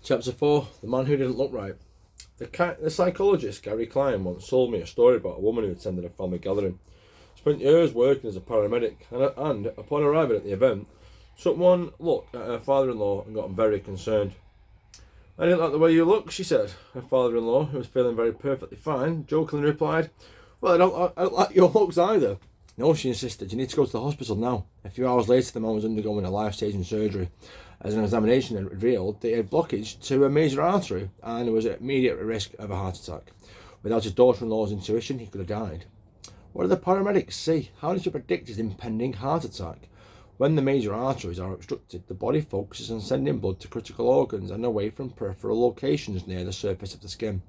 Chapter 4 The Man Who Didn't Look Right. The psychologist Gary Klein once told me a story about a woman who attended a family gathering. Spent years working as a paramedic, and upon arriving at the event, someone looked at her father-in-law and got very concerned. "I didn't like the way you look," she said. Her father-in-law, who was feeling very perfectly fine, jokingly replied, "Well, I don't like your looks either." "No," she insisted, "you need to go to the hospital now." A few hours later, the man was undergoing a life-saving surgery, as an examination had revealed that he had blockage to a major artery and was at immediate risk of a heart attack. Without his daughter-in-law's intuition, he could have died. What did the paramedics see? How did she predict his impending heart attack? When the major arteries are obstructed, the body focuses on sending blood to critical organs and away from peripheral locations near the surface of the skin.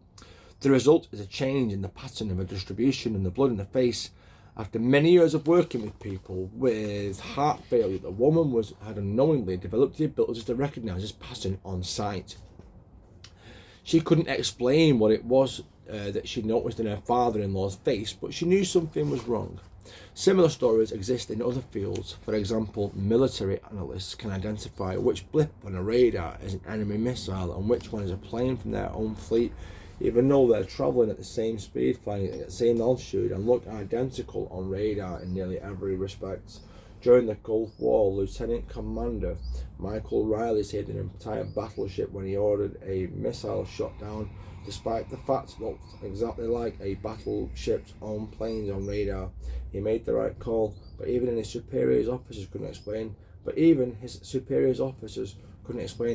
The result is a change in the pattern of a distribution in the blood in the face. After many years of working with people with heart failure, the woman had unknowingly developed the ability to recognise this pattern on sight. She couldn't explain what it was that she noticed in her father-in-law's face, but she knew something was wrong. Similar stories exist in other fields. For example, military analysts can identify which blip on a radar is an enemy missile and which one is a plane from their own fleet, even though they're travelling at the same speed, flying at the same altitude, and look identical on radar in nearly every respect. During the Gulf War, Lieutenant Commander Michael Riley saved an entire battleship when he ordered a missile shot down, despite the fact it looked exactly like a battleship's own planes on radar. He made the right call, but even his superior officers couldn't explain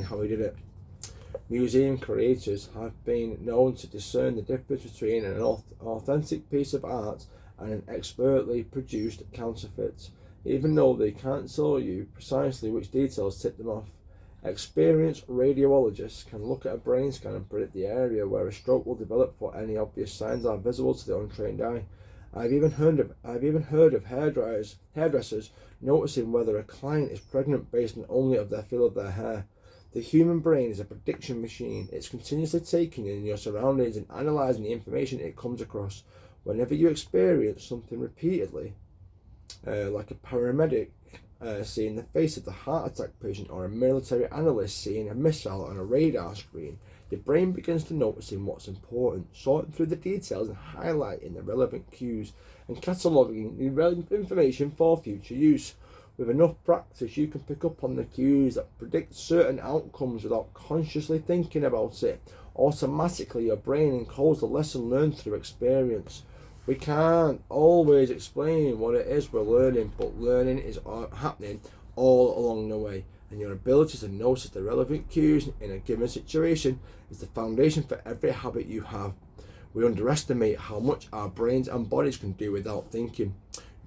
how he did it. Museum curators have been known to discern the difference between an authentic piece of art and an expertly produced counterfeit, even though they can't tell you precisely which details tip them off. Experienced radiologists can look at a brain scan and predict the area where a stroke will develop before any obvious signs are visible to the untrained eye. I've even heard of hairdressers noticing whether a client is pregnant based on only their feel of their hair. The human brain is a prediction machine. It's continuously taking in your surroundings and analysing the information it comes across. Whenever you experience something repeatedly, like a paramedic seeing the face of the heart attack patient or a military analyst seeing a missile on a radar screen, your brain begins to noticing what's important, sorting through the details and highlighting the relevant cues and cataloguing the relevant information for future use. With enough practice, you can pick up on the cues that predict certain outcomes without consciously thinking about it. Automatically, your brain encodes the lesson learned through experience. We can't always explain what it is we're learning, but learning is happening all along the way, and your ability to notice the relevant cues in a given situation is the foundation for every habit you have. We underestimate how much our brains and bodies can do without thinking.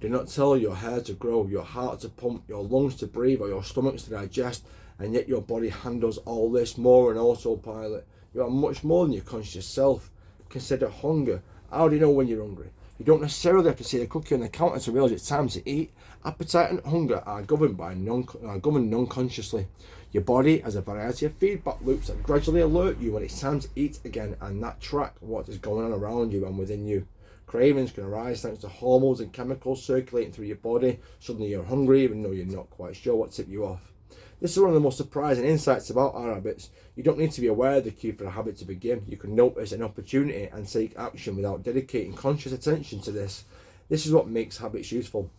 Do not tell your hair to grow, your heart to pump, your lungs to breathe, or your stomach to digest, and yet your body handles all this more on autopilot. You are much more than your conscious self. Consider hunger. How do you know when you're hungry? You don't necessarily have to see the cookie on the counter to realise it's time to eat. Appetite and hunger are governed non-consciously. Your body has a variety of feedback loops that gradually alert you when it's time to eat again, and that track what is going on around you and within you. Cravings can arise thanks to hormones and chemicals circulating through your body. Suddenly you're hungry even though you're not quite sure what tipped you off. This is one of the most surprising insights about our habits. You don't need to be aware of the cue for a habit to begin. You can notice an opportunity and take action without dedicating conscious attention to this. This is what makes habits useful.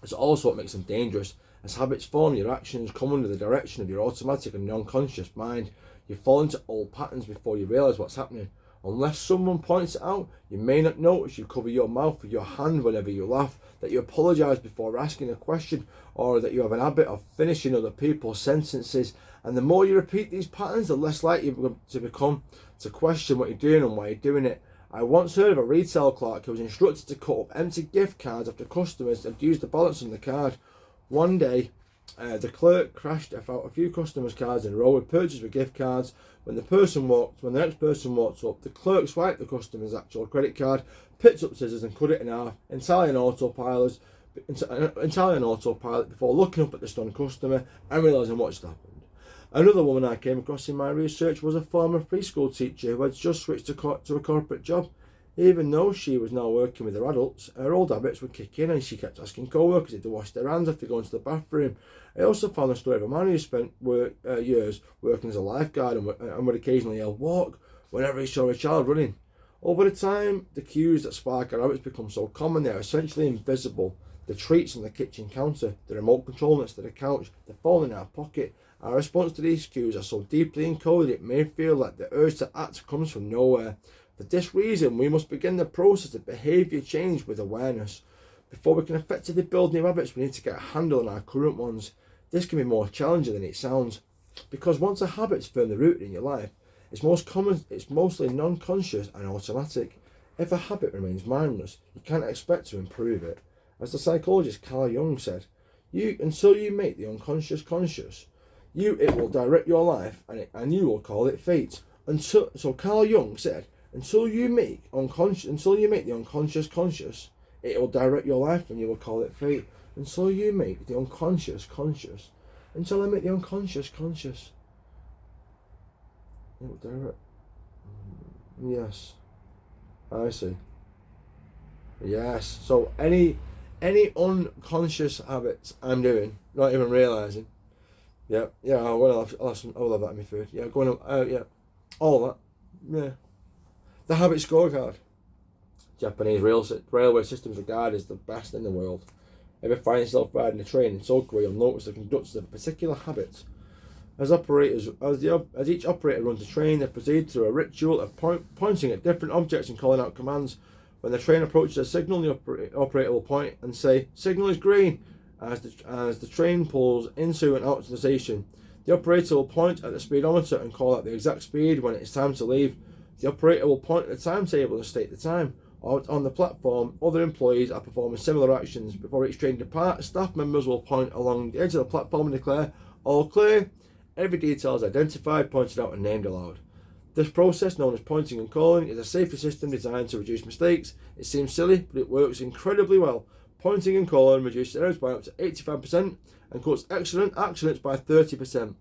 It's also what makes them dangerous. As habits form, your actions come under the direction of your automatic and non-conscious mind. You fall into old patterns before you realise what's happening. Unless someone points it out, you may not notice you cover your mouth with your hand whenever you laugh, that you apologise before asking a question, or that you have an habit of finishing other people's sentences. And the more you repeat these patterns, the less likely you're to become to question what you're doing and why you're doing it. I once heard of a retail clerk who was instructed to cut up empty gift cards after customers had used the balance on the card. One day, the clerk crashed out a few customers' cards in a row with purchase with gift cards. When the next person walked up, the clerk swiped the customer's actual credit card, picked up scissors and cut it in half, entirely on autopilot before looking up at the stunned customer and realising what just happened. Another woman I came across in my research was a former preschool teacher who had just switched to a corporate job. Even though she was now working with her adults, her old habits would kick in and she kept asking co-workers if they wash their hands after going to the bathroom. I also found the story of a man who spent years working as a lifeguard and would occasionally yell "walk" whenever he saw a child running. Over the time, the cues that spark our habits become so common they are essentially invisible. The treats on the kitchen counter, the remote control next to the couch, the phone in our pocket. Our response to these cues are so deeply encoded it may feel like the urge to act comes from nowhere. For this reason, we must begin the process of behaviour change with awareness. Before we can effectively build new habits, we need to get a handle on our current ones. This can be more challenging than it sounds, because once a habit's firmly rooted in your life, it's mostly non-conscious and automatic. If a habit remains mindless, you can't expect to improve it. As the psychologist Carl Jung said, until you make the unconscious conscious, it will direct your life and you will call it fate. So Carl Jung said, until you make the unconscious conscious, it will direct your life and you will call it fate. Until you make the unconscious conscious, until I make the unconscious conscious, it will direct. Yes, I see. Yes. So any unconscious habits I'm doing, not even realizing. Yeah. I'll have that in my food. Yeah, yeah, all that. Yeah. The habit scorecard. Japanese railway systems regarded as the best in the world. Ever find yourself riding a train in Tokyo, you'll notice the conductors of a particular habit. As each operator runs a train, they proceed through a ritual of pointing at different objects and calling out commands. When the train approaches a signal, the operator will point and say, "Signal is green," as the train pulls into and out to the station. The operator will point at the speedometer and call out the exact speed when it is time to leave. The operator will point at the timetable and state the time. Out on the platform, other employees are performing similar actions. Before each train departs, staff members will point along the edge of the platform and declare, "All clear." Every detail is identified, pointed out and named aloud. This process, known as pointing and calling, is a safety system designed to reduce mistakes. It seems silly, but it works incredibly well. Pointing and calling reduces errors by up to 85% and cuts accidents by 30%.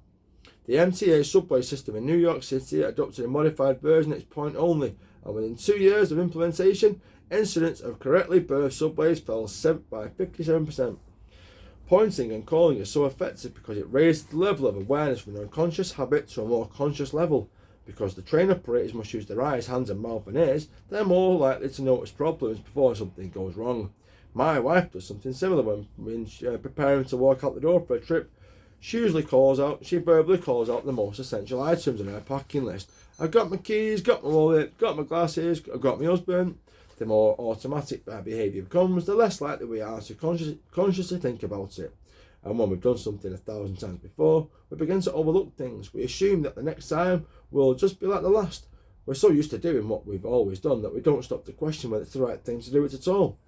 The MTA subway system in New York City adopted a modified version that is point only, and within 2 years of implementation, incidents of correctly berthed subways fell by 57%. Pointing and calling is so effective because it raises the level of awareness from an unconscious habit to a more conscious level. Because the train operators must use their eyes, hands and mouth and ears, they're more likely to notice problems before something goes wrong. My wife does something similar when preparing to walk out the door for a trip. She verbally calls out the most essential items on her packing list. I've got my keys, got my wallet, got my glasses, I've got my husband. The more automatic our behaviour becomes, the less likely we are to consciously think about it. And when we've done something 1,000 times before, we begin to overlook things. We assume that the next time will just be like the last. We're so used to doing what we've always done that we don't stop to question whether it's the right thing to do it at all.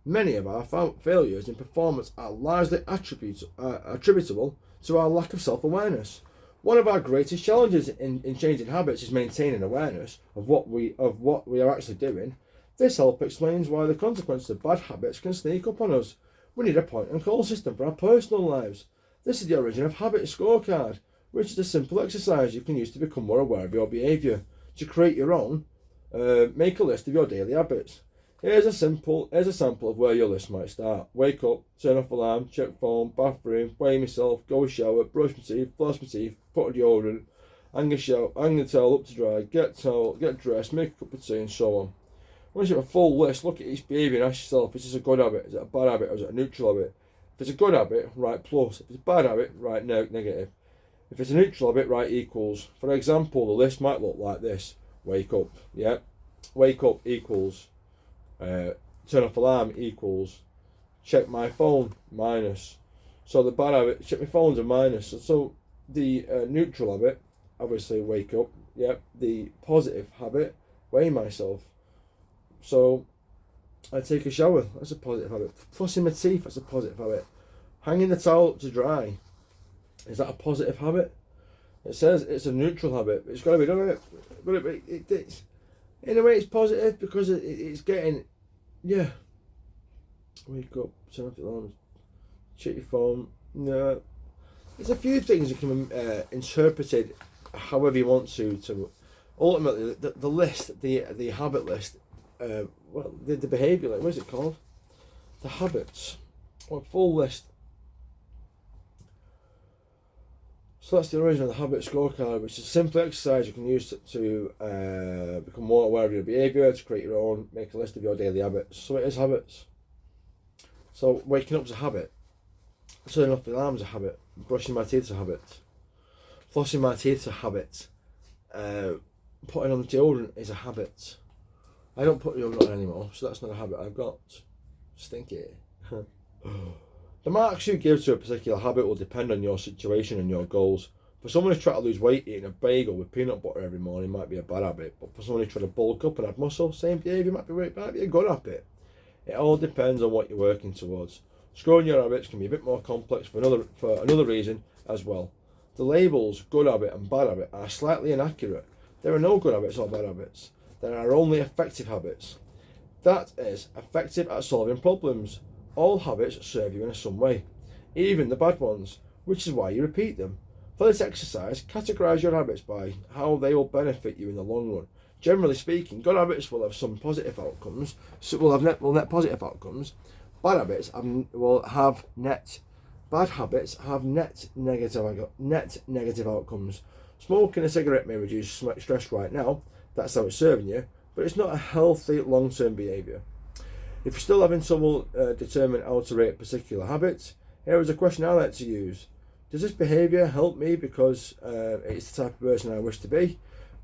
Many of our failures in performance are largely attributable to our lack of self-awareness. One of our greatest challenges in changing habits is maintaining awareness of what we are actually doing. This help explains why the consequences of bad habits can sneak up on us. We need a point and call system for our personal lives. This is the origin of Habit Scorecard, which is a simple exercise you can use to become more aware of your behaviour. To create your own, make a list of your daily habits. Here's a sample of where your list might start. Wake up, turn off alarm, check phone, bathroom, weigh myself, go shower, brush my teeth, floss my teeth, put on deodorant, hang the towel up to dry, get dressed, make a cup of tea and so on. Once you have a full list, look at each behaviour and ask yourself, is this a good habit, is it a bad habit, or is it a neutral habit? If it's a good habit, write plus. If it's a bad habit, write negative. If it's a neutral habit, write equals. For example, the list might look like this. Wake up, yeah. Wake up equals. Turn off alarm equals. Check my phone, minus. So the bad habit, check my phone's a minus. So the neutral habit, obviously wake up, yeah. The positive habit, weigh myself. So I take a shower, that's a positive habit. Flossing my teeth, that's a positive habit. Hanging the towel up to dry, is that a positive habit? It says it's a neutral habit. It's got to be done. But it's in a way it's positive because it's getting, yeah. Wake up, turn off the alarm, check your phone. No, there's a few things that can be interpreted however you want to ultimately the list, the habit list the behaviour, like, what is it called? The habits. Well, full list. So that's the origin of the habit scorecard, which is a simple exercise you can use to become more aware of your behaviour, to create your own, make a list of your daily habits. So it is habits. So waking up is a habit. Turning off the alarm is a habit. Brushing my teeth is a habit. Flossing my teeth is a habit. Putting on the deodorant is a habit. I don't put deodorant on anymore, so that's not a habit I've got. Stinky. The marks you give to a particular habit will depend on your situation and your goals. For someone who's trying to lose weight, eating a bagel with peanut butter every morning might be a bad habit. But for someone who's trying to bulk up and add muscle, same behaviour might be a good habit. It all depends on what you're working towards. Scoring your habits can be a bit more complex for another reason as well. The labels good habit and bad habit are slightly inaccurate. There are no good habits or bad habits. There are only effective habits. That is, effective at solving problems. All habits serve you in some way, even the bad ones, which is why you repeat them. For this exercise, categorise your habits by how they will benefit you in the long run. Generally speaking, good habits will have some positive outcomes, so will net positive outcomes. Bad habits bad habits have net negative outcomes. Smoking a cigarette may reduce stress right now, that's how it's serving you, but it's not a healthy long-term behaviour. If you're still having trouble determining how to rate particular habits, here is a question I like to use. Does this behaviour help me because it's the type of person I wish to be?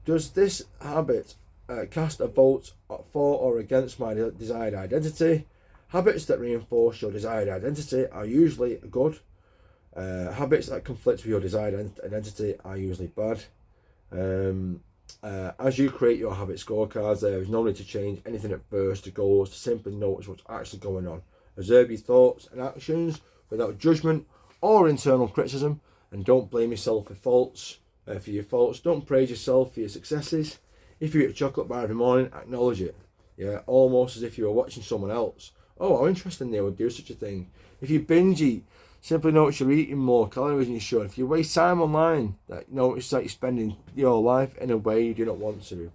Does this habit cast a vote for or against my desired identity? Habits that reinforce your desired identity are usually good. Habits that conflict with your desired identity are usually bad. As you create your habit scorecards, there is no need to change anything at first. The goal is to simply notice what's actually going on. Observe your thoughts and actions without judgment or internal criticism, and don't blame yourself for your faults. Don't praise yourself for your successes. If you eat a chocolate bar every morning, acknowledge it. Yeah, almost as if you were watching someone else. Oh, how interesting they would do such a thing. If you binge eat, simply notice you're eating more calories than you should. If you waste time online, notice that you're spending your life in a way you do not want to.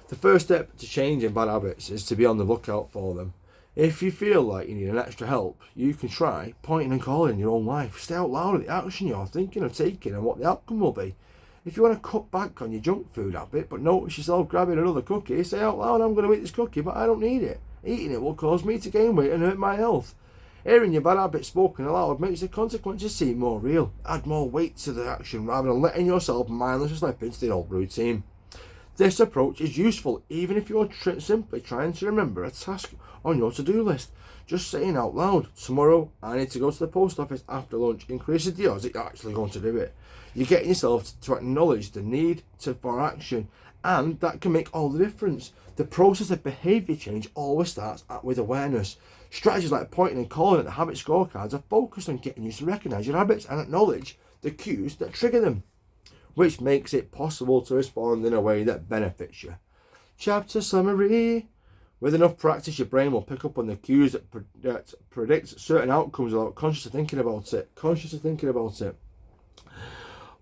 The first step to changing bad habits is to be on the lookout for them. If you feel like you need an extra help, you can try pointing and calling in your own life. Stay out loud at the action you're thinking of taking and what the outcome will be. If you want to cut back on your junk food habit, but notice yourself grabbing another cookie, say out loud, I'm going to eat this cookie, but I don't need it. Eating it will cause me to gain weight and hurt my health. Hearing your bad habits spoken aloud makes the consequences seem more real. Add more weight to the action rather than letting yourself mindlessly slip into the old routine. This approach is useful even if you're simply trying to remember a task on your to-do list. Just saying out loud, tomorrow I need to go to the post office after lunch, increases the odds that you're actually going to do it. You're getting yourself to acknowledge the need for action, and that can make all the difference. The process of behaviour change always starts with awareness. Strategies like pointing and calling at the habit scorecards are focused on getting you to recognise your habits and acknowledge the cues that trigger them, which makes it possible to respond in a way that benefits you. Chapter summary. With enough practice, your brain will pick up on the cues that predict certain outcomes without consciously thinking about it.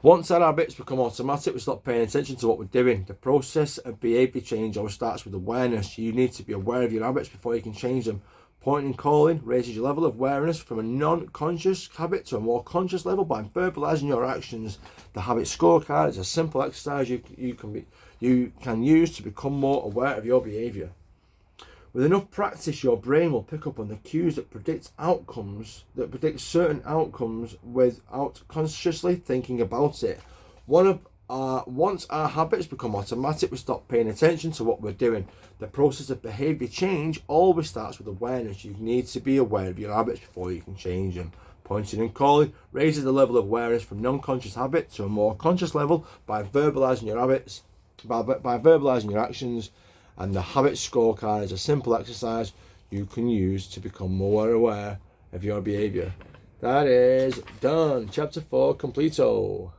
Once our habits become automatic, we stop paying attention to what we're doing. The process of behaviour change always starts with awareness. You need to be aware of your habits before you can change them. Pointing and calling raises your level of awareness from a non-conscious habit to a more conscious level by verbalising your actions. The habit scorecard is a simple exercise you can use to become more aware of your behaviour. With enough practice, your brain will pick up on the cues that predict certain outcomes without consciously thinking about it. Once our habits become automatic, we stop paying attention to what we're doing. The process of behaviour change always starts with awareness. You need to be aware of your habits before you can change them. Pointing and calling raises the level of awareness from non-conscious habit to a more conscious level by verbalising your habits, by verbalising your actions. And the habit scorecard is a simple exercise you can use to become more aware of your behaviour. That is done. Chapter 4 completo.